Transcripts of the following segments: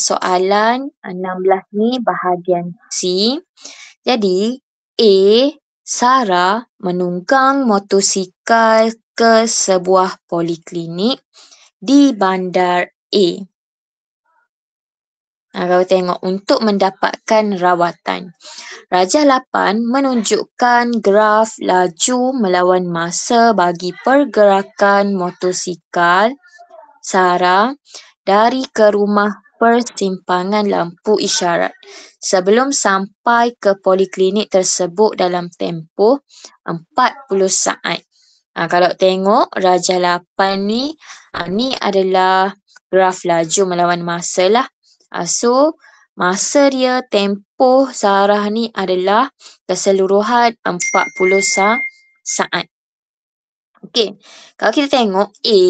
soalan 16 ni bahagian C. Jadi, A. Sarah menunggang motosikal ke sebuah poliklinik di bandar A. Kalau tengok untuk mendapatkan rawatan. Rajah 8 menunjukkan graf laju melawan masa bagi pergerakan motosikal Sarah dari ke rumah persimpangan lampu isyarat sebelum sampai ke poliklinik tersebut dalam tempoh 40 saat. Kalau tengok rajah 8 ni, ni adalah graf laju melawan masa lah. So, masa dia tempoh Sarah ni adalah keseluruhan 40 saat. Okey, kalau kita tengok A,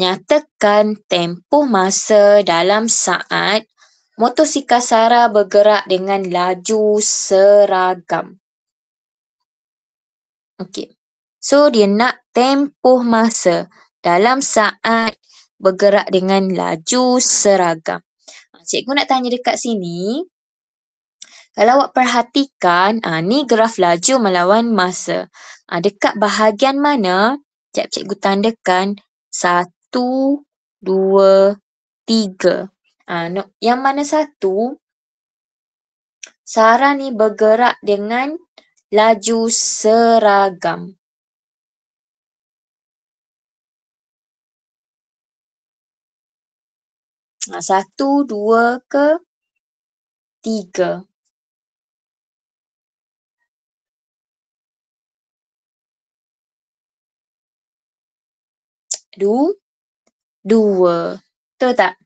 nyatakan tempoh masa dalam saat motosikal Sarah bergerak dengan laju seragam. Okey, so dia nak tempoh masa dalam saat bergerak dengan laju seragam. Cikgu nak tanya dekat sini, kalau awak perhatikan, ni graf laju melawan masa. Dekat bahagian mana? Cikgu tandakan 1, 2, 3. Yang mana satu? Sarah ni bergerak dengan laju seragam. Satu, dua ke tiga? Dua. Betul tak?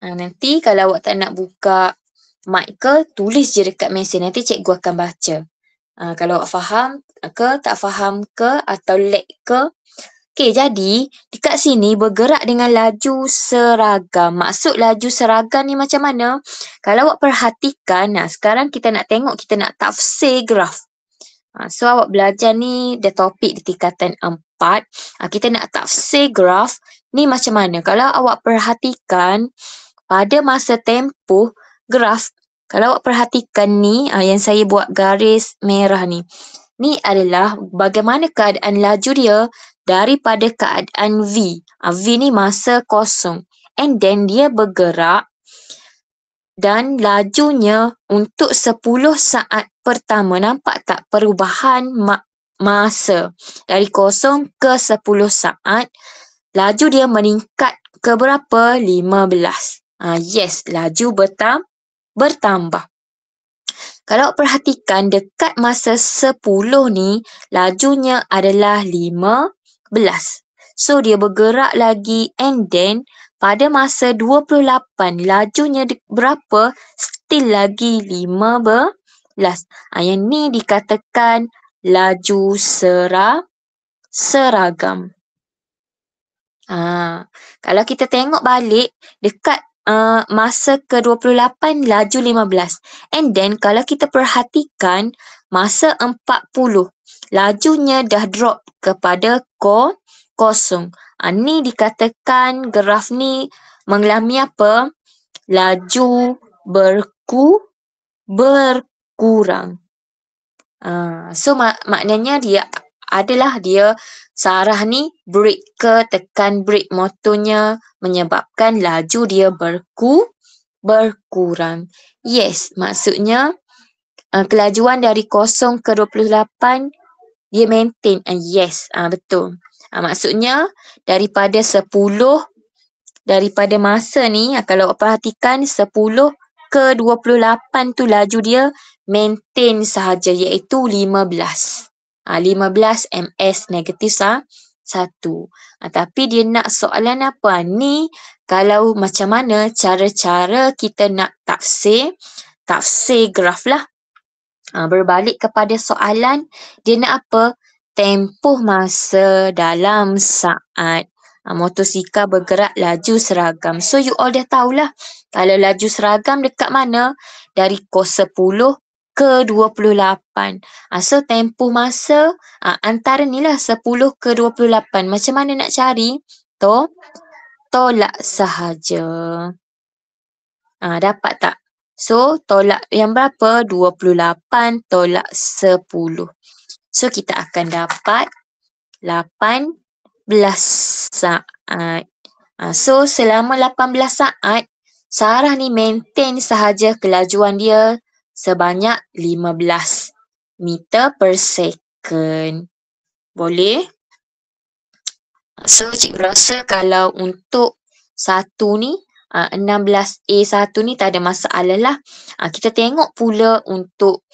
Nanti kalau awak tak nak buka mic ke, tulis je dekat mesin. Nanti cikgu akan baca. Kalau awak faham ke, tak faham ke, atau lag ke. Okey, jadi dekat sini bergerak dengan laju seragam. Maksud laju seragam ni macam mana? Kalau awak perhatikan, sekarang kita nak tengok, kita nak tafsir graf. So, awak belajar ni dah topik di tingkatan 4. Kita nak tafsir graf ni macam mana? Kalau awak perhatikan, pada masa tempoh graf, kalau awak perhatikan ni, yang saya buat garis merah ni. Ni adalah bagaimana keadaan laju dia daripada keadaan V. V ni masa kosong. And then dia bergerak dan lajunya untuk 10 saat pertama. Nampak tak perubahan masa? Dari kosong ke 10 saat, laju dia meningkat ke berapa? 15. Yes, laju bertambah. Kalau perhatikan dekat masa 10 ni, lajunya adalah 15. So, dia bergerak lagi and then pada masa 28, lajunya berapa? Still lagi 15. Yang ni dikatakan laju seragam. Kalau kita tengok balik, dekat masa ke-28 laju 15. And then kalau kita perhatikan masa 40, lajunya dah drop kepada kosong. Ni dikatakan graf ni mengalami apa? Laju berkurang. So maknanya dia Sarah ni brake ke, tekan brake motornya menyebabkan laju dia berkurang. Yes, maksudnya kelajuan dari 0 ke 28 dia maintain. Yes, betul. Maksudnya daripada 10, daripada masa ni, kalau perhatikan 10 ke 28 tu laju dia maintain sahaja, iaitu 15. 15 ms negatif 1. Tapi dia nak soalan apa? Ni kalau macam mana cara-cara kita nak tafsir graf lah. Berbalik kepada soalan, dia nak apa? Tempoh masa dalam saat motosikal bergerak laju seragam. So, you all dah tahulah. Kalau laju seragam dekat mana? Dari kos 10 ke 28. So, tempoh masa antara ni lah 10 ke 28. Macam mana nak cari? tolak sahaja. Dapat tak? So, tolak yang berapa? 28 tolak 10. So, kita akan dapat 18 saat. So, selama 18 saat, Sarah ni maintain sahaja kelajuan dia sebanyak 15 meter per second. Boleh? So, cikgu rasa kalau untuk satu ni, 16A1 ni tak ada masalah lah. Kita tengok pula untuk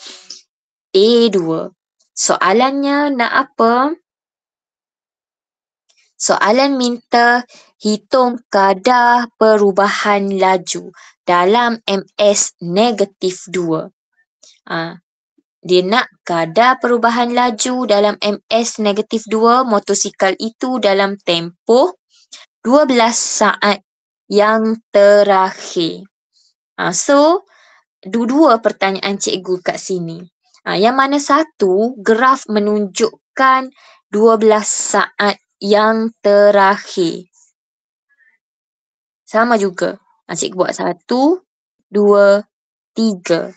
A2. Soalannya nak apa? Soalan minta hitung kadar perubahan laju dalam MS negatif 2. Dia nak kadar perubahan laju dalam MS negatif 2 motosikal itu dalam tempoh 12 saat yang terakhir. So, dua pertanyaan cikgu kat sini. Yang mana satu, graf menunjukkan 12 saat yang terakhir. Sama juga. Cikgu buat 1, 2, 3.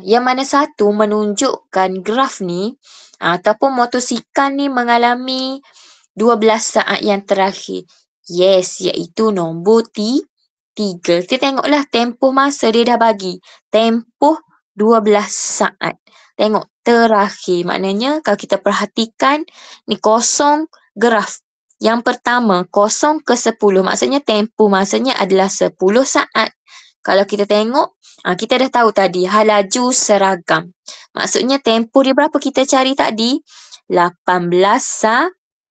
Yang mana satu menunjukkan graf ni ataupun motosikal ni mengalami 12 saat yang terakhir. Yes, iaitu nombor 3. Kita tengoklah tempoh masa dia dah bagi. Tempoh 12 saat. Tengok terakhir. Maknanya kalau kita perhatikan ni kosong graf. Yang pertama 0 ke 10. Maksudnya tempoh masanya adalah 10 saat. Kalau kita tengok, kita dah tahu tadi hal laju seragam. Maksudnya tempoh dia berapa kita cari tadi? 18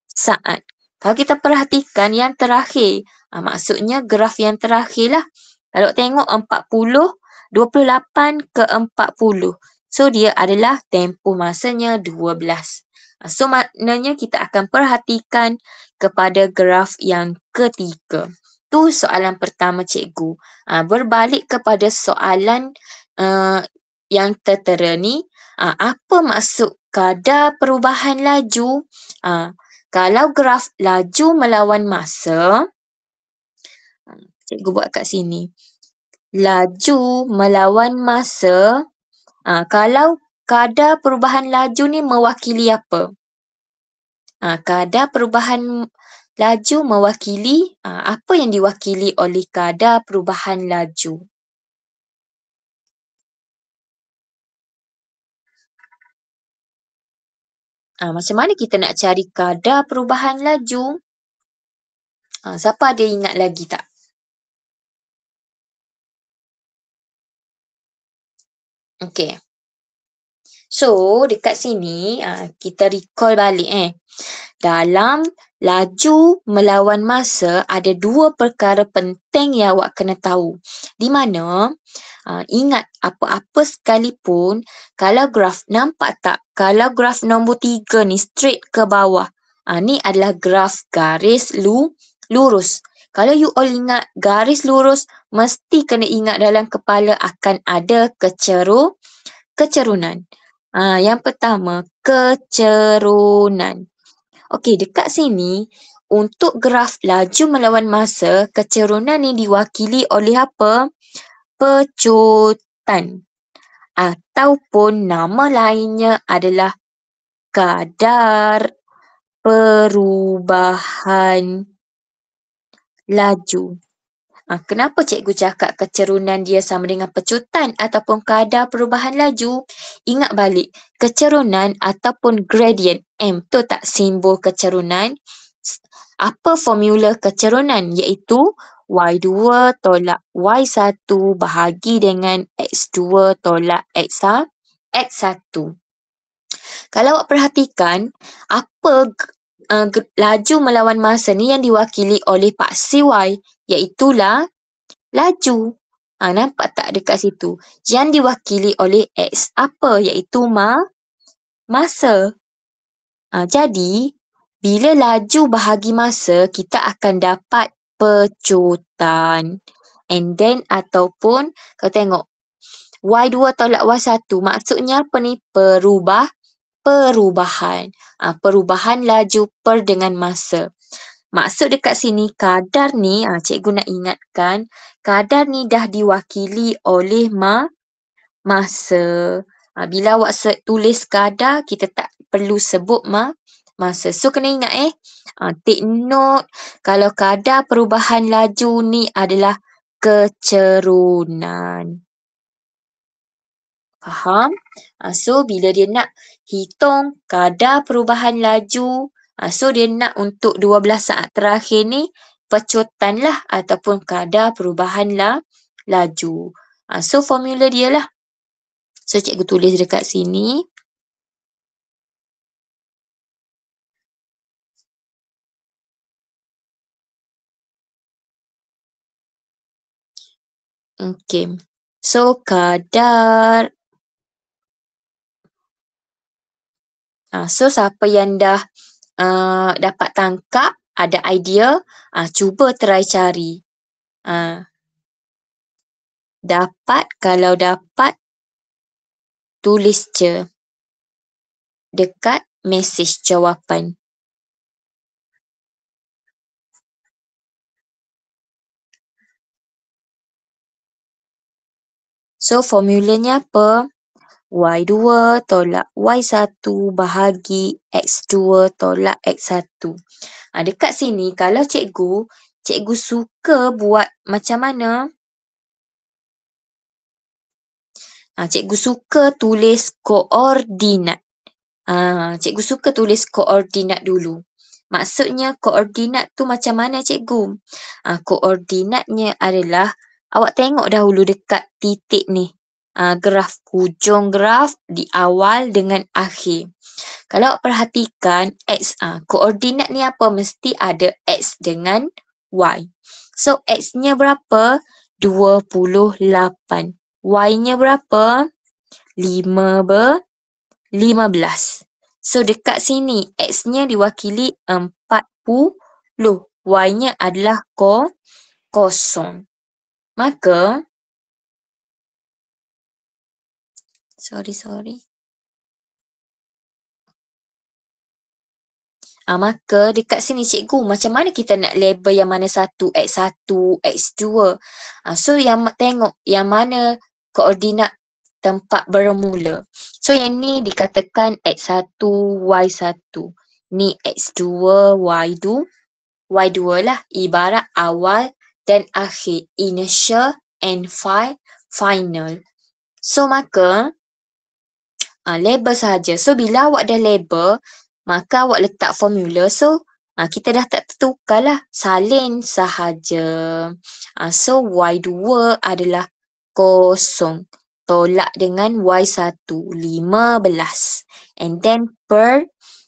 saat. Kalau kita perhatikan yang terakhir, maksudnya graf yang terakhir lah. Kalau tengok 40, 28 ke 40. So, dia adalah tempoh masanya 12. So, maknanya kita akan perhatikan kepada graf yang ketiga. Tu soalan pertama cikgu. Berbalik kepada soalan yang tertera ni, apa maksud kadar perubahan laju? Kalau graf laju melawan masa, cikgu buat kat sini. Laju melawan masa, kalau kadar perubahan laju ni mewakili apa? Kadar perubahan laju mewakili, apa yang diwakili oleh kadar perubahan laju? Macam mana kita nak cari kadar perubahan laju? Siapa ada ingat lagi tak? Okey. So, dekat sini kita recall balik Dalam laju melawan masa ada dua perkara penting yang awak kena tahu. Di mana ingat apa-apa sekalipun kalau graf nampak tak? Kalau graf nombor 3 ni straight ke bawah. Ni adalah graf garis lurus. Kalau you all ingat garis lurus, mesti kena ingat dalam kepala akan ada kecerunan. Yang pertama, kecerunan. Okey, dekat sini, untuk graf laju melawan masa, kecerunan ni diwakili oleh apa? Pecutan. Ataupun nama lainnya adalah kadar perubahan laju. Kenapa cikgu cakap kecerunan dia sama dengan pecutan ataupun kadar perubahan laju? Ingat balik, kecerunan ataupun gradient. Betul tak simbol kecerunan? Apa formula kecerunan? Iaitu Y2 tolak Y1 bahagi dengan X2 tolak X1. Kalau awak perhatikan, apa laju melawan masa ni yang diwakili oleh paksi Y, iaitulah laju. Nampak tak dekat situ? Yang diwakili oleh X apa? Iaitu masa. Jadi, bila laju bahagi masa, kita akan dapat pecutan. And then ataupun, kau tengok, Y2 tolak Y1, maksudnya apa ni? Perubahan. Perubahan laju per dengan masa. Maksud dekat sini kadar ni, cikgu nak ingatkan, kadar ni dah diwakili oleh masa. Bila awak tulis kadar, kita tak perlu sebut masa. So kena ingat take note kalau kadar perubahan laju ni adalah kecerunan. Faham? So bila dia nak hitung kadar perubahan laju, so dia nak untuk 12 saat terakhir ni pecutan lah ataupun kadar perubahan laju. So formula dia lah. So cikgu tulis dekat sini. Okay. So kadar. So siapa yang dah dapat tangkap, ada idea, cuba try cari. Dapat, kalau dapat, tulis je dekat mesej jawapan. So formulanya apa? Y2 tolak Y1 bahagi X2 tolak X1. Dekat sini kalau cikgu suka buat macam mana? Cikgu suka tulis koordinat. Cikgu suka tulis koordinat dulu. Maksudnya koordinat tu macam mana cikgu? Koordinatnya adalah awak tengok dahulu dekat titik ni. Graf, hujung graf di awal dengan akhir. Kalau awak perhatikan X, koordinat ni apa? Mesti ada X dengan Y. So X-nya berapa? 28. Y-nya berapa? 15. So dekat sini X-nya diwakili 40. Y-nya adalah kosong. Maka maka dekat sini cikgu macam mana kita nak label yang mana satu X1, X2. So yang tengok yang mana koordinat tempat bermula. So yang ni dikatakan X1, Y1. Ni X2, Y2 lah. Ibarat awal dan akhir. Initial and final. So maka label sahaja. So bila awak dah label, maka awak letak formula. So kita dah tak tertukar lah. Salin sahaja. So Y2 adalah kosong. Tolak dengan Y1, 15. And then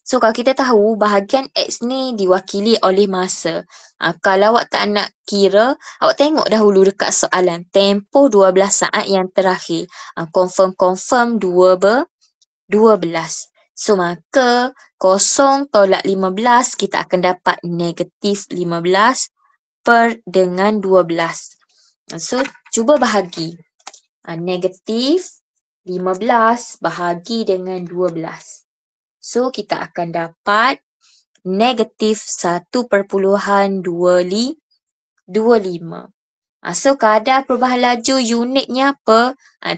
so kalau kita tahu bahagian X ni diwakili oleh masa. Kalau awak tak nak kira, awak tengok dahulu dekat soalan. Tempoh 12 saat yang terakhir. Confirm 12. So maka kosong tolak 15, kita akan dapat negatif 15 per dengan 12. So cuba bahagi. Negatif 15 bahagi dengan 12. So kita akan dapat negatif 1.25. So kadar perubahan laju unitnya apa?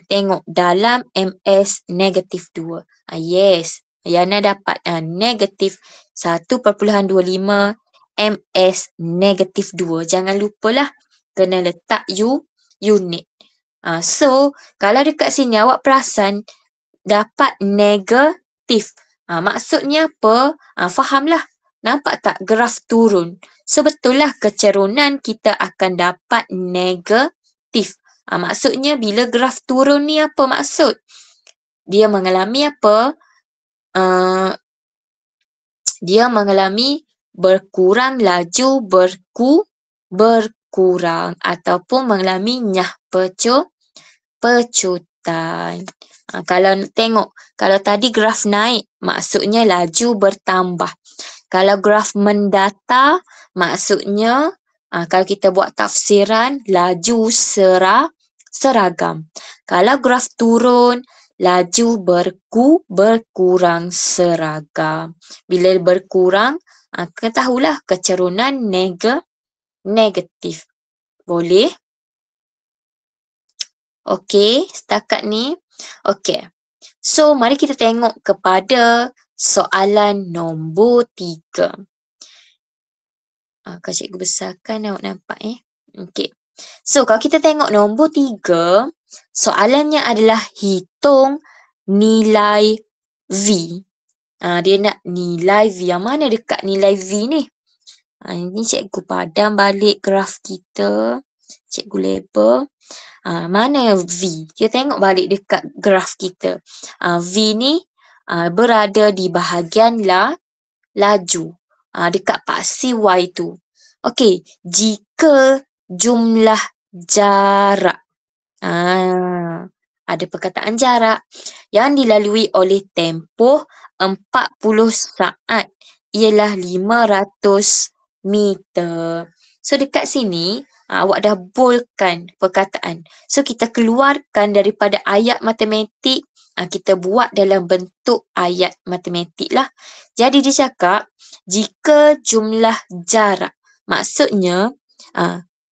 Tengok dalam MS negatif 2. Yes. Yana dapat negatif 1.25 MS negatif 2. Jangan lupalah kena letak unit. So kalau dekat sini awak perasan dapat negatif. Maksudnya apa? Fahamlah. Nampak tak graf turun? So betul lah kecerunan kita akan dapat negatif. Maksudnya bila graf turun ni apa maksud? Dia mengalami apa? Dia mengalami berkurang laju berkurang ataupun mengalami nyah pecutan. Kalau tengok, kalau tadi graf naik, maksudnya laju bertambah. Kalau graf mendatar, maksudnya kalau kita buat tafsiran, laju seragam. Kalau graf turun, laju berkurang seragam. Bila berkurang, Ketahuilah kecerunan negatif. Boleh? Okey, setakat ni. Okey. So, mari kita tengok kepada soalan nombor 3. Kalau cikgu besarkan awak nampak Okey. So, kalau kita tengok nombor 3, soalannya adalah hitung nilai V. Dia nak nilai V. Yang mana dekat nilai V ni? Ini cikgu padam balik graf kita. Cikgu label. Mana V? Kita tengok balik dekat graf kita. V ni berada di bahagian laju. Dekat paksi Y tu. Okey, jika jumlah jarak. Ada perkataan jarak yang dilalui oleh tempoh 40 saat ialah 500 meter. So dekat sini awak dah boldkan perkataan. So kita keluarkan daripada ayat matematik, kita buat dalam bentuk ayat matematik lah. Jadi dia cakap jika jumlah jarak, maksudnya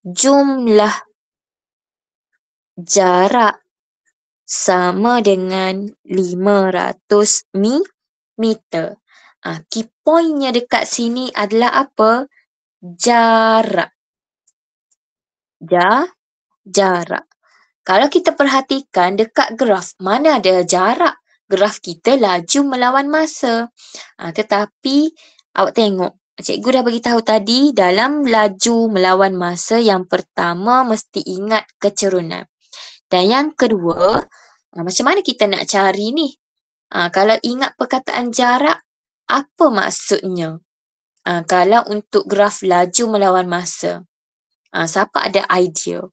jumlah jarak sama dengan 500 meter. Key pointnya dekat sini adalah apa? Jarak. Jarak. Kalau kita perhatikan dekat graf, mana ada jarak? Graf kita laju melawan masa. Tetapi awak tengok, cikgu dah bagi tahu tadi dalam laju melawan masa yang pertama mesti ingat kecerunan. Dan yang kedua, macam mana kita nak cari ni? Kalau ingat perkataan jarak, apa maksudnya? Kalau untuk graf laju melawan masa. Siapa ada idea?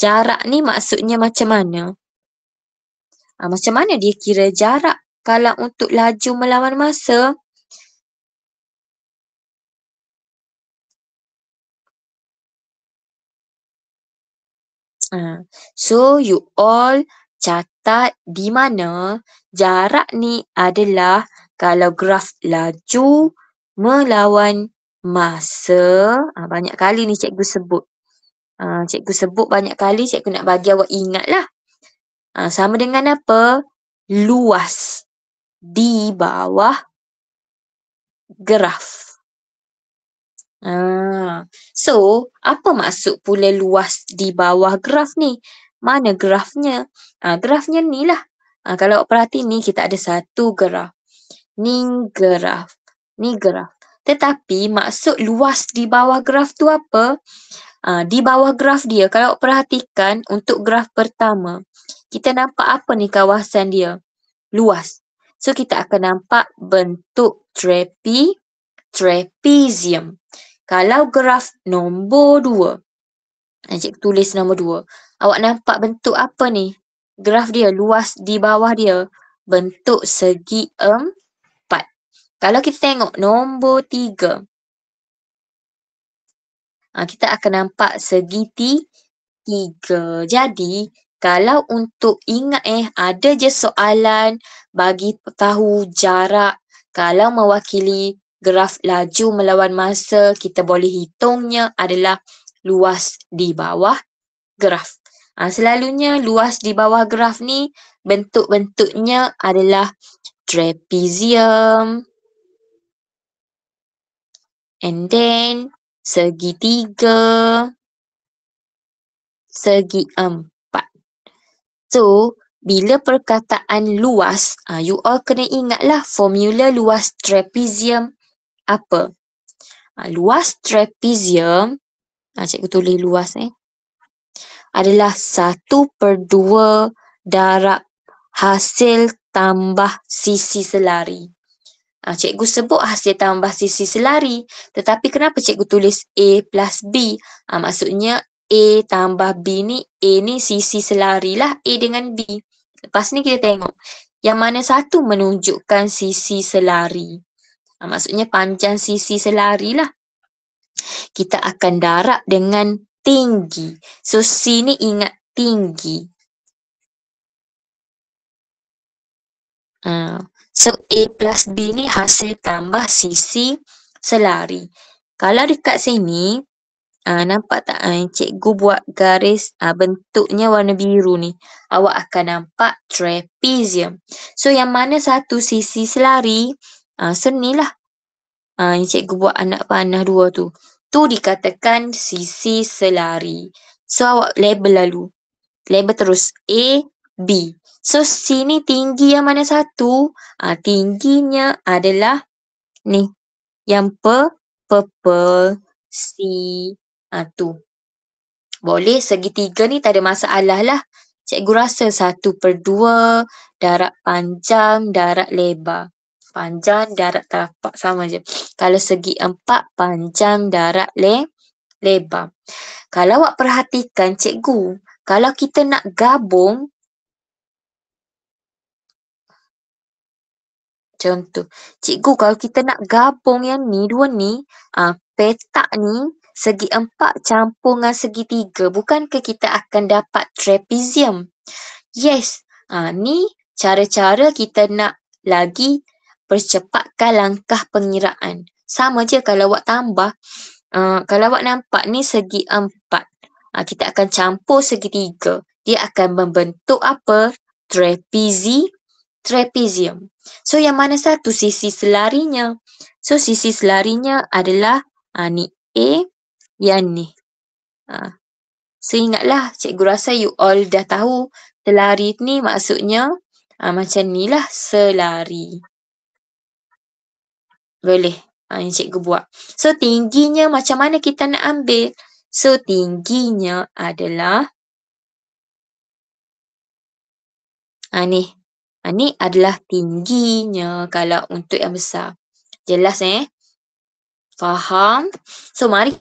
Jarak ni maksudnya macam mana? Macam mana dia kira jarak kalau untuk laju melawan masa? So, you all catat di mana jarak ni adalah kalau graf laju melawan masa. Banyak kali ni cikgu sebut. Cikgu sebut banyak kali, cikgu nak bagi awak ingat lah. Sama dengan apa? Luas di bawah graf. So, apa maksud pula luas di bawah graf ni? Mana grafnya? Grafnya ni lah. Kalau awak perhati ni, kita ada satu graf. Ni graf. Ni graf. Tetapi maksud luas di bawah graf tu apa? Di bawah graf dia, kalau awak perhatikan untuk graf pertama, kita nampak apa ni kawasan dia? Luas. So, kita akan nampak bentuk trapezium. Kalau graf nombor 2, cikgu tulis nombor 2, awak nampak bentuk apa ni? Graf dia, luas di bawah dia, bentuk segi 4. Kalau kita tengok nombor 3, kita akan nampak segi 3. Jadi, kalau untuk ingat ada je soalan bagi tahu jarak, kalau mewakili graf laju melawan masa, kita boleh hitungnya adalah luas di bawah graf. Selalunya luas di bawah graf ni bentuk-bentuknya adalah trapezium, and then segi 3, segi 4. So, bila perkataan luas, you all kena ingatlah formula luas trapezium apa? Luas trapezium, cikgu tulis luas adalah 1/2 darab hasil tambah sisi selari. Cikgu sebut hasil tambah sisi selari, tetapi kenapa cikgu tulis A plus B? Maksudnya A tambah B ni, A ni sisi selari lah, A dengan B. Lepas ni kita tengok, yang mana satu menunjukkan sisi selari. Maksudnya panjang sisi selari lah. Kita akan darab dengan tinggi. So, C ni ingat tinggi. So, A plus B ni hasil tambah sisi selari. Kalau dekat sini, nampak tak cikgu buat garis bentuknya warna biru ni. Awak akan nampak trapezium. So yang mana satu sisi selari, so ni lah yang cikgu buat anak panah dua tu. Tu dikatakan sisi selari. So awak label lalu. Label terus A, B. So sini tinggi yang mana satu? Tingginya adalah ni. Yang purple C tu. Boleh segitiga ni tak ada masalah lah. Cikgu rasa 1/2 darab panjang darab lebar. Panjang darab tapak sama je. Kalau segi 4 panjang darab lebar. Kalau awak perhatikan cikgu, kalau kita nak gabung contoh, cikgu kalau kita nak gabung yang ni, dua ni, petak ni, segi 4 campur dengan segi 3, bukankah kita akan dapat trapezium? Yes, ni cara-cara kita nak lagi percepatkan langkah pengiraan. Sama je kalau awak tambah, kalau awak nampak ni segi 4, kita akan campur segi 3. Dia akan membentuk apa? Trapezium. So yang mana satu sisi selarinya? So sisi selarinya adalah ni A, yang ni. So ingatlah, cikgu rasa you all dah tahu selari ni maksudnya macam ni lah selari. Boleh yang cikgu buat. So tingginya macam mana kita nak ambil? So tingginya adalah ni. Ni adalah tingginya kalau untuk yang besar. Jelas Faham? So mari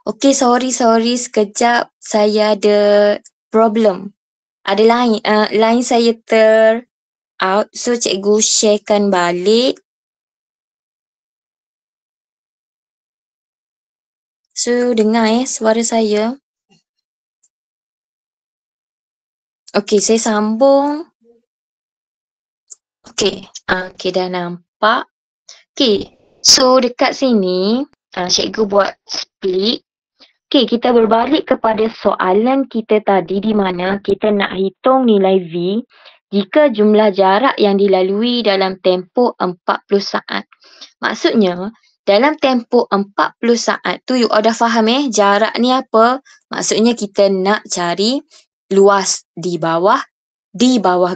Okey, sorry sekejap. Saya ada problem. Ada line saya out. So, cikgu sharekan balik. So, dengar suara saya. Okey, saya sambung. Okey, okey dah nampak. Okey, so dekat sini, cikgu buat split. Okey, kita berbalik kepada soalan kita tadi di mana kita nak hitung nilai V jika jumlah jarak yang dilalui dalam tempoh 40 saat. Maksudnya, dalam tempoh 40 saat tu you all dah faham jarak ni apa? Maksudnya kita nak cari luas di bawah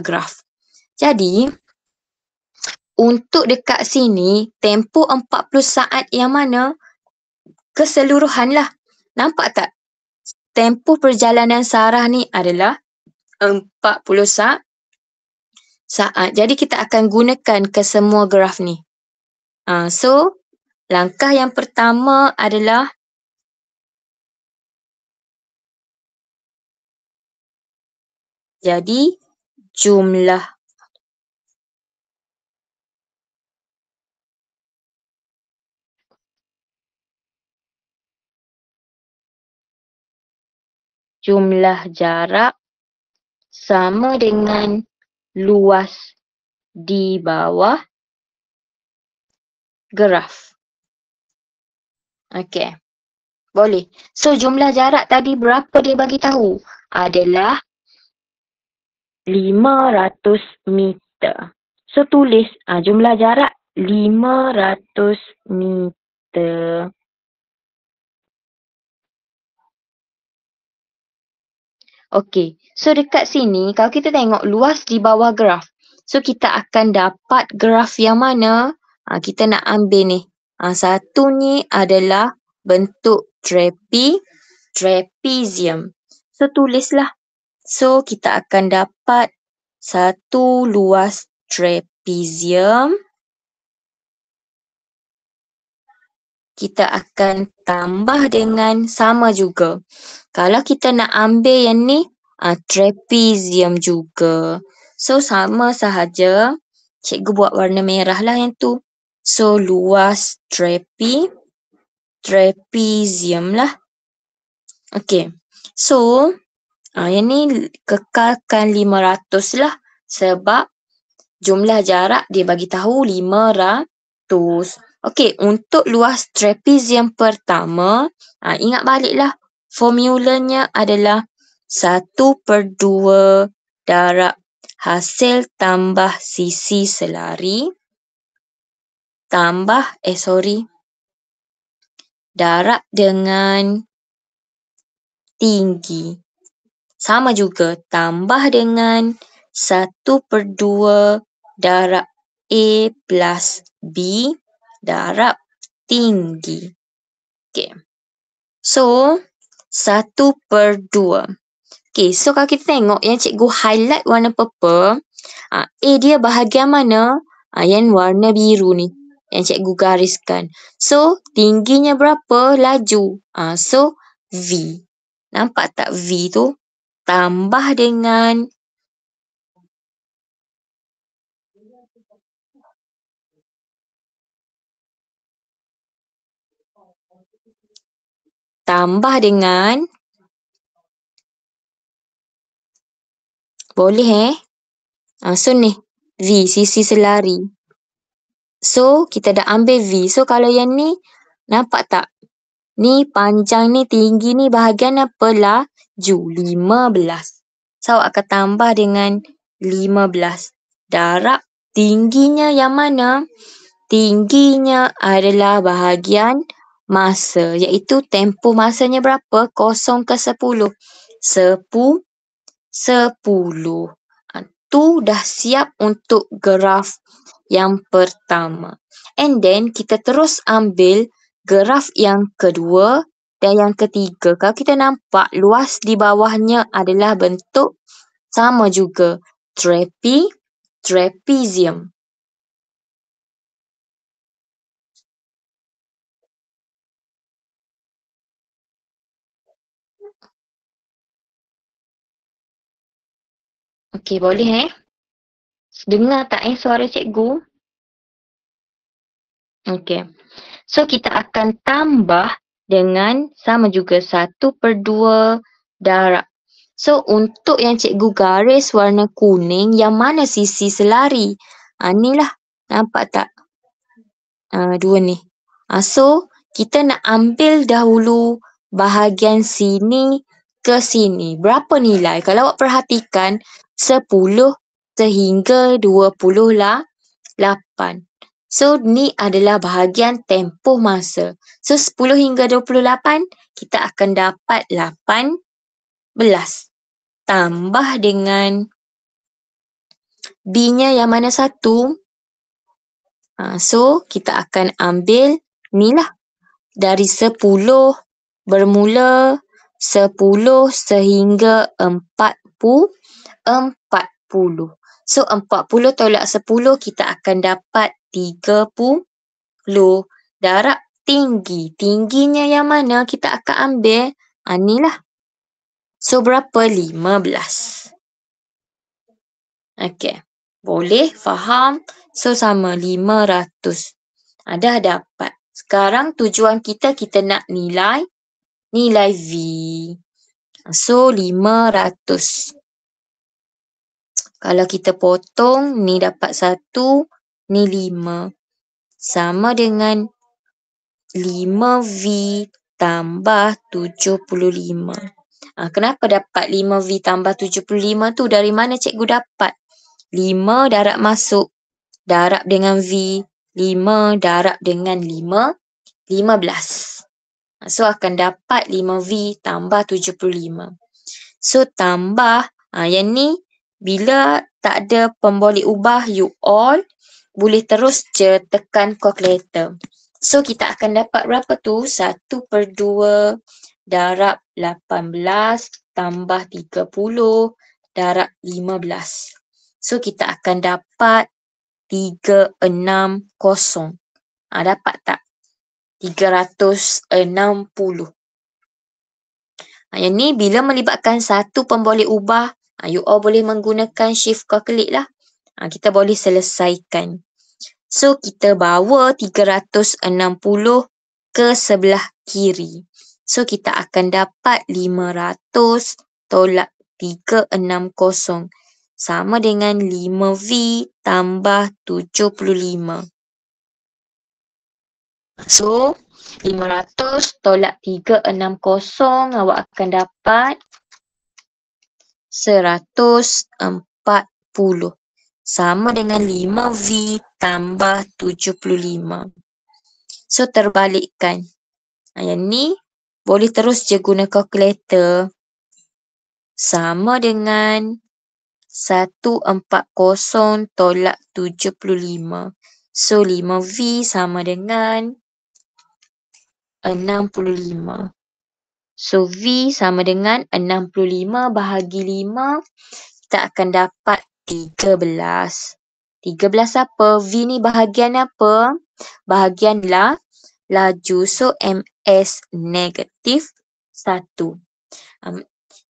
graf. Jadi, untuk dekat sini, tempoh 40 saat yang mana? Keseluruhan lah. Nampak tak? Tempoh perjalanan Sarah ni adalah 40 saat. Jadi kita akan gunakan ke semua graf ni. So, langkah yang pertama adalah jadi jumlah jarak sama dengan luas di bawah graf. Okey. Boleh. So, jumlah jarak tadi berapa dia bagi tahu? Adalah 500 meter. So, tulis jumlah jarak 500 meter. Okey. So, dekat sini, kalau kita tengok luas di bawah graf. So, kita akan dapat graf yang mana? Kita nak ambil ni. Satu ni adalah bentuk trapezium. So, tulislah. So, kita akan dapat satu luas trapezium. Kita akan tambah dengan sama juga. Kalau kita nak ambil yang ni, trapezium juga. So, sama sahaja. Cikgu buat warna merah lah yang tu. So, luas trapezium lah. Okay. So, yang ni kekalkan 500 lah. Sebab jumlah jarak dia bagi tahu 500. Okey, untuk luas trapezium pertama, ingat baliklah formulanya adalah 1/2 darab hasil tambah sisi selari tambah darab dengan tinggi. Sama juga tambah dengan 1/2 darab A plus B darab tinggi. Okay. So, 1/2. Okay, so kalau kita tengok yang cikgu highlight warna purple, A dia bahagian mana? Yang warna biru ni. Yang cikgu gariskan. So, tingginya berapa? Laju. So, V. Nampak tak V tu? Tambah dengan boleh so ni V, sisi selari. So, kita dah ambil V. So, kalau yang ni, nampak tak? Ni panjang ni, tinggi ni bahagian apa? Laju. 15. So, akan tambah dengan 15. Darab tingginya yang mana? Tingginya adalah bahagian masa. Iaitu tempoh masanya berapa? 0 ke 10. 10. Tu dah siap untuk graf yang pertama. And then kita terus ambil graf yang kedua dan yang ketiga. Kalau kita nampak luas di bawahnya adalah bentuk sama juga. Trapezium. Okey, boleh Dengar tak suara cikgu? Okey. So, kita akan tambah dengan sama juga 1/2 darab. So, untuk yang cikgu garis warna kuning, yang mana sisi selari? Ni lah. Nampak tak? Dua ni. So, kita nak ambil dahulu bahagian sini ke sini. Berapa nilai? Kalau awak perhatikan, 10 sehingga 28. So, ni adalah bahagian tempoh masa. So, 10 hingga 28, kita akan dapat 18. Tambah dengan B-nya yang mana satu? So, kita akan ambil ni lah. Dari 10 bermula 10 sehingga 40. So, 40 tolak 10 kita akan dapat 30. Darab tinggi. Tingginya yang mana kita akan ambil? Ni lah. So, berapa? 15. Okey. Boleh? Faham? So, sama 500. Dah dapat. Sekarang tujuan kita nak nilai V. So, 500. Kalau kita potong, ni dapat 1, ni 5. Sama dengan 5V tambah 75. Kenapa dapat 5V tambah 75 tu? Dari mana cikgu dapat? 5 darab masuk. Darab dengan V. 5 darab dengan 5. 15. So, akan dapat 5V tambah 75. So, tambah. Yang ni, bila tak ada pemboleh ubah, you all boleh terus je tekan calculator. So, kita akan dapat berapa tu? 1/2 darab 18 tambah 30 darab 15. So, kita akan dapat 360. Dapat tak? 360. Yang ni bila melibatkan satu pemboleh ubah, you all boleh menggunakan shift calculate lah. Kita boleh selesaikan. So, kita bawa 360 ke sebelah kiri. So, kita akan dapat 500 tolak 360. Sama dengan 5V tambah 75. So, 500 tolak 360, awak akan dapat 140. Sama dengan 5V tambah 75. So, terbalikkan. Yang ni, boleh terus je guna calculator. Sama dengan 140 tolak 75. So, 5V sama dengan 65. So, V sama dengan 65 bahagi 5. Kita akan dapat 13. 13 apa? V ni bahagian apa? Bahagian laju. So, MS negatif 1.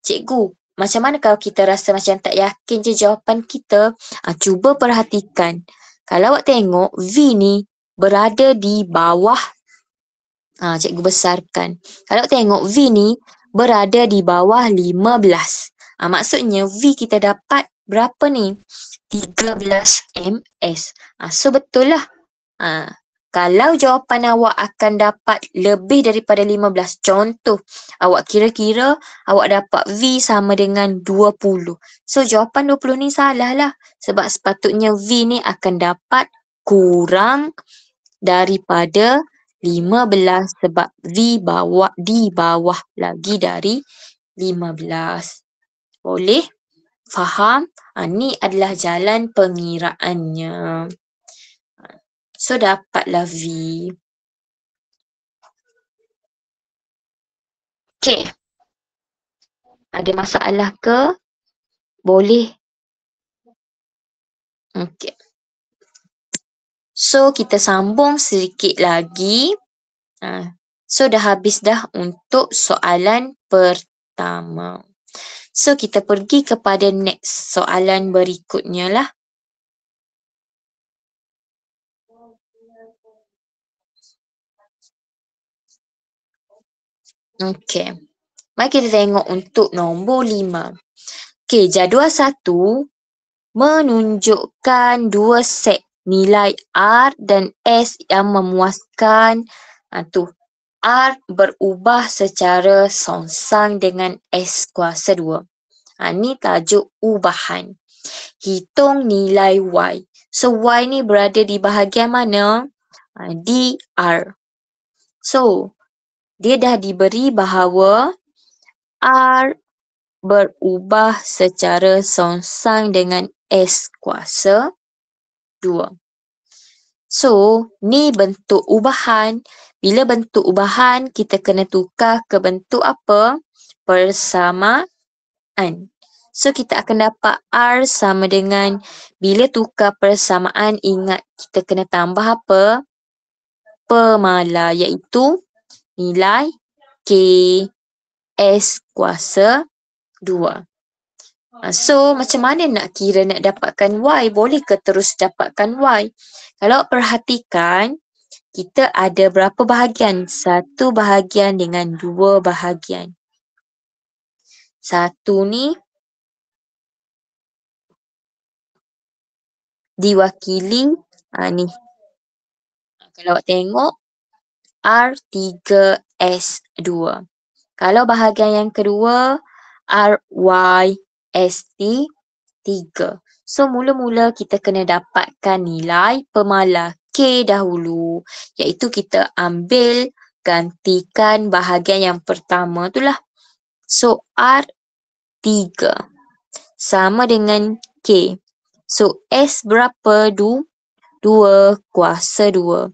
Cikgu, macam mana kalau kita rasa macam tak yakin je jawapan kita? Cuba perhatikan. Kalau awak tengok, V ni berada di bawah. Cikgu besarkan. Kalau tengok V ni berada di bawah 15. Maksudnya V kita dapat berapa ni? 13 ms. So betul lah. Kalau jawapan awak akan dapat lebih daripada 15. Contoh, awak kira-kira awak dapat V sama dengan 20. So jawapan 20 ni salah lah. Sebab sepatutnya V ni akan dapat kurang daripada 15 sebab V di bawah lagi dari 15. Boleh? Faham? Ni adalah jalan pengiraannya. So, dapatlah V. Okey. Ada masalah ke? Boleh. Okey. So, kita sambung sedikit lagi. So, dah habis dah untuk soalan pertama. So, kita pergi kepada next soalan berikutnya lah. Okey. Mari kita tengok untuk nombor 5. Okey, jadual 1 menunjukkan dua set nilai R dan S yang memuaskan. Tu R berubah secara songsang dengan S kuasa 2. Ni tajuk ubahan. Hitung nilai Y. So, Y ni berada di bahagian mana? Di R. So, dia dah diberi bahawa R berubah secara songsang dengan S kuasa 2. So, ni bentuk ubahan. Bila bentuk ubahan, kita kena tukar ke bentuk apa? Persamaan. So, kita akan dapat R sama dengan, bila tukar persamaan, ingat kita kena tambah apa? Pemala, iaitu nilai K S kuasa 2. So, macam mana nak kira nak dapatkan Y? Boleh ke terus dapatkan Y? Kalau perhatikan, kita ada berapa bahagian? Satu bahagian dengan dua bahagian. Satu ni diwakili ni. Kalau awak tengok R3S2. Kalau bahagian yang kedua RYST3. So mula-mula kita kena dapatkan nilai pemala K dahulu, iaitu kita ambil gantikan bahagian yang pertama tu lah. So R3 sama dengan K. So S berapa? 2 kuasa 2.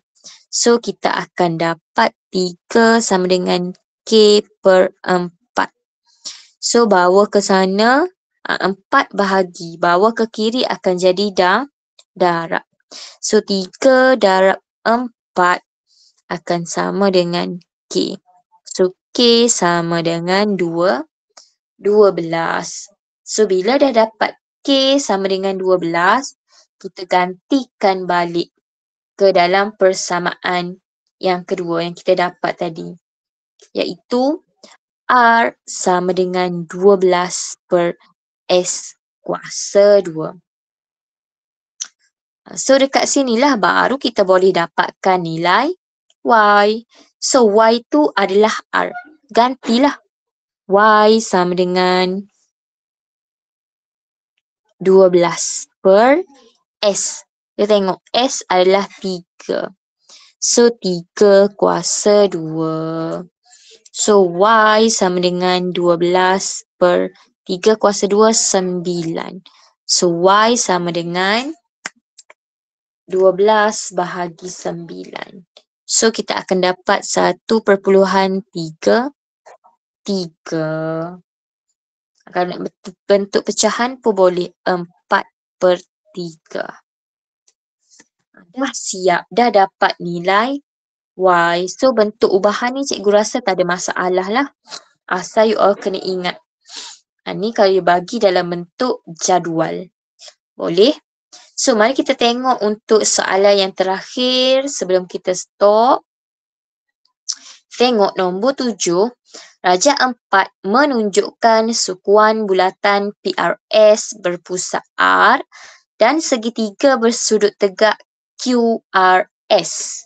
So, kita akan dapat 3 sama dengan K per 4. So, bawa ke sana, 4 bahagi. Bawa ke kiri akan jadi darab. So, 3 darab 4 akan sama dengan K. So, K sama dengan 12. So, bila dah dapat K sama dengan 12, kita gantikan balik ke dalam persamaan yang kedua yang kita dapat tadi, iaitu R sama dengan 12 per S kuasa 2. So, dekat sinilah baru kita boleh dapatkan nilai Y. So, Y tu adalah R. Gantilah. Y sama dengan 12 per S. Kita tengok S adalah 3. So, 3 kuasa 2. So, Y sama dengan 12 per 3 kuasa 2, 9. So, Y sama dengan 12 bahagi 9. So, kita akan dapat 1.33. Kalau nak bentuk pecahan pun boleh 4/3. Dah siap, dah dapat nilai Y. So, bentuk ubahan ni cikgu rasa tak ada masalah lah. Asal you all kena ingat. Ni kalau you bagi dalam bentuk jadual. Boleh? So, mari kita tengok untuk soalan yang terakhir sebelum kita stop. Tengok nombor 7. Rajak 4 menunjukkan sukuan bulatan PRS berpusat R dan segitiga bersudut tegak QRS.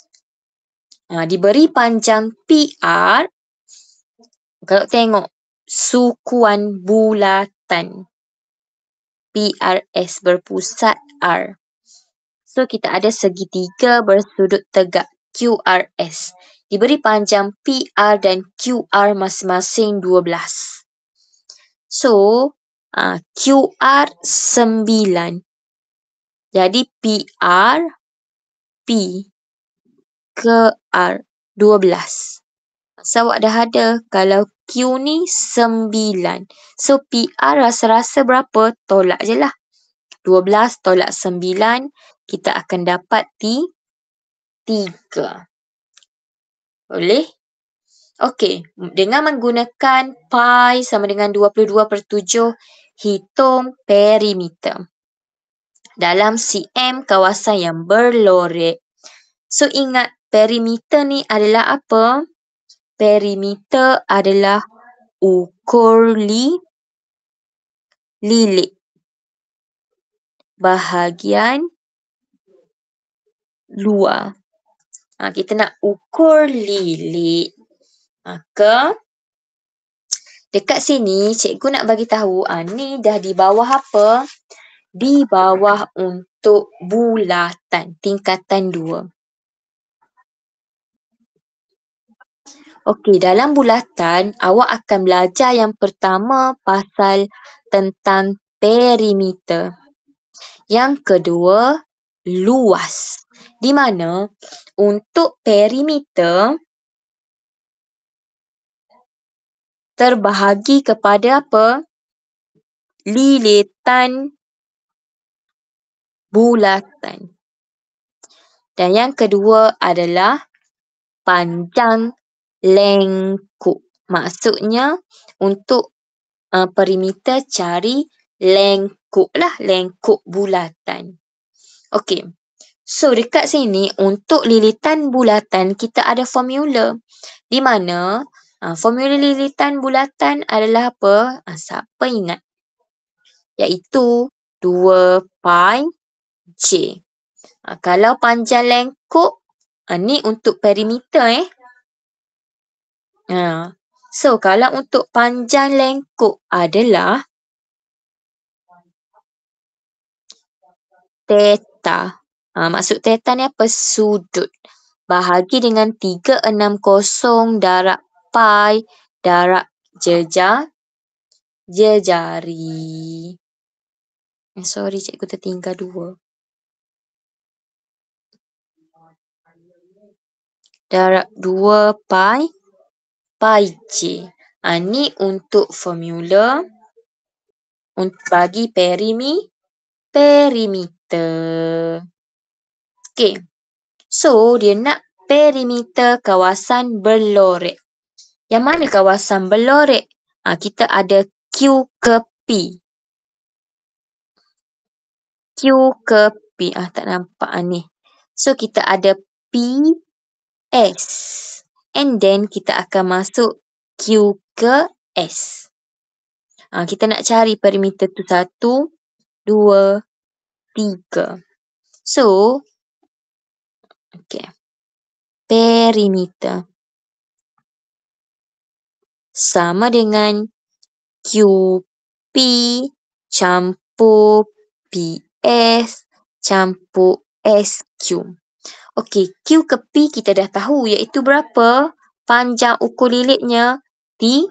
Diberi panjang PR. Kalau tengok sukuan bulatan PRS berpusat R. So, kita ada segitiga bersudut tegak QRS. Diberi panjang PR dan QR masing-masing 12. So, QR 9. Jadi, PR P ke R 12. So, awak dah ada. Kalau Q ni 9. So, PR rasa-rasa berapa? Tolak je lah. 12 tolak 9. Kita akan dapat 3. Boleh? Okey, dengan menggunakan pi sama dengan 22/7, hitung perimeter dalam cm kawasan yang berlorek. So ingat perimeter ni adalah apa? Perimeter adalah ukur lilik bahagian luar. Kita nak ukur lilik. Maka dekat sini cikgu nak bagi tahu ni dah di bawah apa? Di bawah untuk bulatan tingkatan 2. Okey, dalam bulatan awak akan belajar yang pertama pasal tentang perimeter. Yang kedua, luas. Di mana untuk perimeter terbahagi kepada apa? Lilitan bulatan. Dan yang kedua adalah panjang lengkuk. Maksudnya untuk perimeter cari lengkuk lah, lengkuk bulatan. Okey. So dekat sini untuk lilitan bulatan kita ada formula. Di mana formula lilitan bulatan adalah apa? Siapa ingat? Iaitu 2 pi J. Kalau panjang lengkuk, ni untuk perimeter So kalau untuk panjang lengkuk adalah theta. Maksud theta ni apa? Sudut. Bahagi dengan 360 darab pi darab jejari. Sorry, cikgu tertinggal 2. Darab 2 pi J. Ni untuk formula untuk bagi perimeter. Okey. So, dia nak perimeter kawasan berlorek. Yang mana kawasan berlorek? Kita ada Q ke P. Q ke P. Tak nampak ni. So, kita ada P, S. And then, kita akan masuk Q ke S. Kita nak cari perimeter tu 1, 2, 3. So, okay. Perimeter sama dengan QP campur PS campur SQ. Okey, Q ke P kita dah tahu iaitu berapa? Panjang ukur liliknya 3.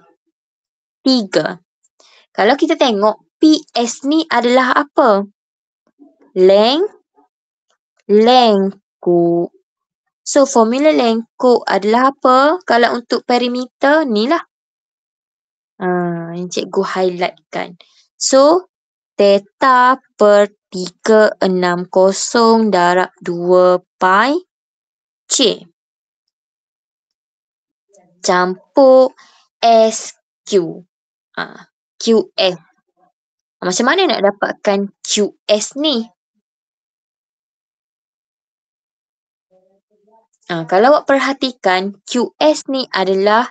Kalau kita tengok PS ni adalah apa? Lengkuk. So, formula lengkuk adalah apa? Kalau untuk perimeter, ni lah. Yang cikgu highlightkan. So, theta per 360 darab 2 pi C. Campur SQ. QS. Macam mana nak dapatkan QS ni? Kalau awak perhatikan, QS ni adalah,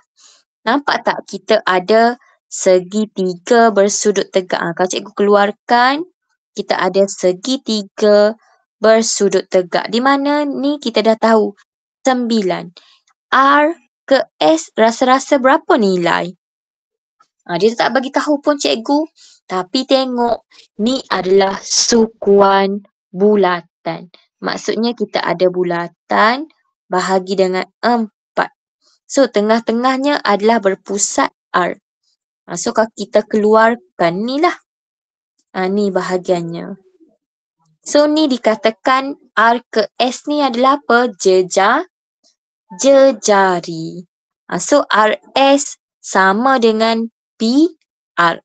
nampak tak kita ada segitiga bersudut tegak. Kalau cikgu keluarkan, kita ada segitiga bersudut tegak. Di mana ni kita dah tahu, 9. R ke S rasa-rasa berapa nilai? Dia tak bagi tahu pun cikgu. Tapi tengok, ni adalah sukuan bulatan. Maksudnya kita ada bulatan bahagi dengan 4. So, tengah-tengahnya adalah berpusat R. So, kalau kita keluarkan ni lah. Ni bahagiannya. So, ni dikatakan R ke S ni adalah apa? Jejari. So, RS sama dengan PR.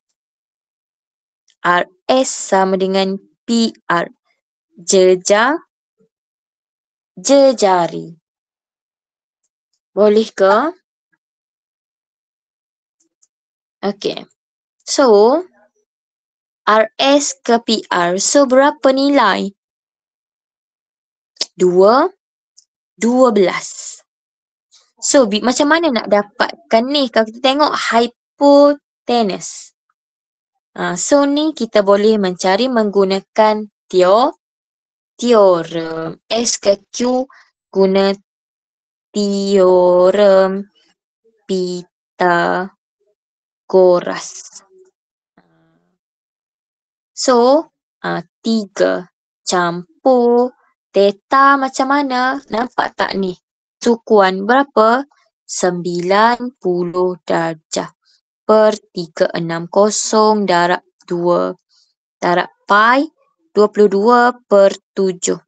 RS sama dengan PR. Jejari. Boleh ke? Okay. So, RS ke PR. So, berapa nilai? 12. So, macam mana nak dapatkan ni? Kalau kita tengok hypotenuse. So, ni kita boleh mencari menggunakan teorem. S ke Q guna teorem Pythagoras. So, 3 campur theta macam mana? Nampak tak ni? Sukuan berapa? 90 darjah per 360 darab 2 darab pi 22 per 7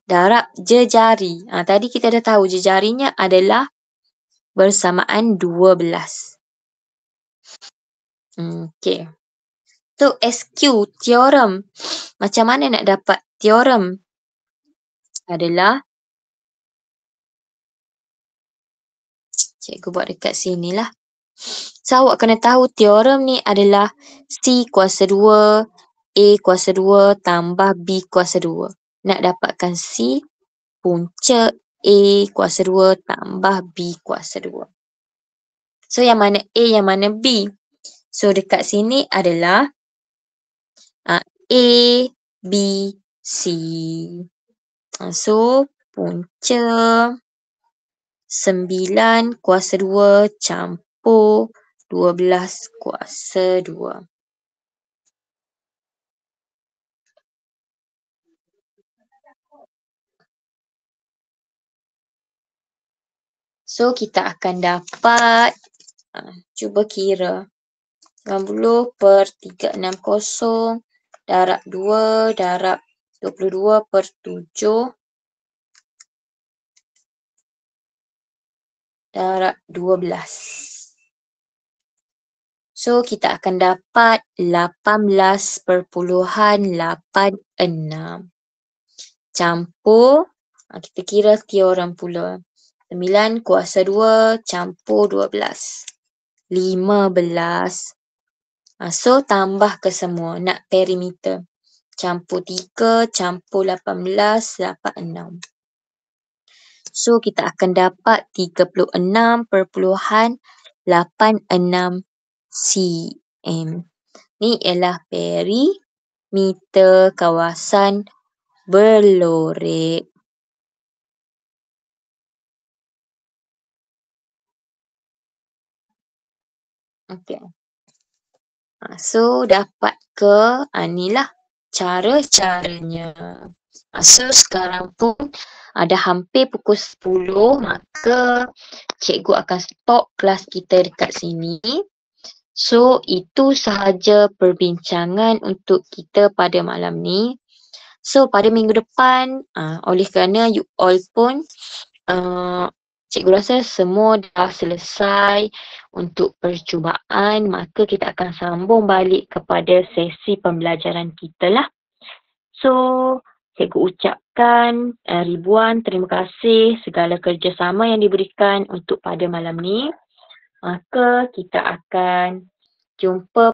darab jejari. Tadi kita dah tahu jejarinya adalah bersamaan 12. Okay. So, SQ, teorem. Macam mana nak dapat teorem? Adalah, cikgu buat dekat sini lah. So, awak kena tahu teorem ni adalah C kuasa 2, A kuasa 2 tambah B kuasa 2. Nak dapatkan C, punca A kuasa 2 tambah B kuasa 2. So, yang mana A, yang mana B? So, dekat sini adalah A, B, C. So, punca 9 kuasa 2 campur 12 kuasa 2. So, kita akan dapat, cuba kira. 90 per 360 darab 2 darab 22 per 7 darab 12. So, kita akan dapat 18.86. Campur, kita kira teorem pula. 9 kuasa 2 campur 12. 15. So, tambah ke semua. Nak perimeter. Campur 3, campur 18, dapat 6. So, kita akan dapat 36.86 cm. Ni ialah perimeter kawasan berlorek. Okay. So, dapat ke? Inilah cara-caranya. So, sekarang pun dah hampir pukul 10, maka cikgu akan stop kelas kita dekat sini. So, itu sahaja perbincangan untuk kita pada malam ni. So, pada minggu depan, oleh kerana you all pun, cikgu rasa semua dah selesai untuk percubaan, maka kita akan sambung balik kepada sesi pembelajaran kita lah. So, cikgu ucapkan ribuan terima kasih segala kerjasama yang diberikan untuk pada malam ni. Maka kita akan jumpa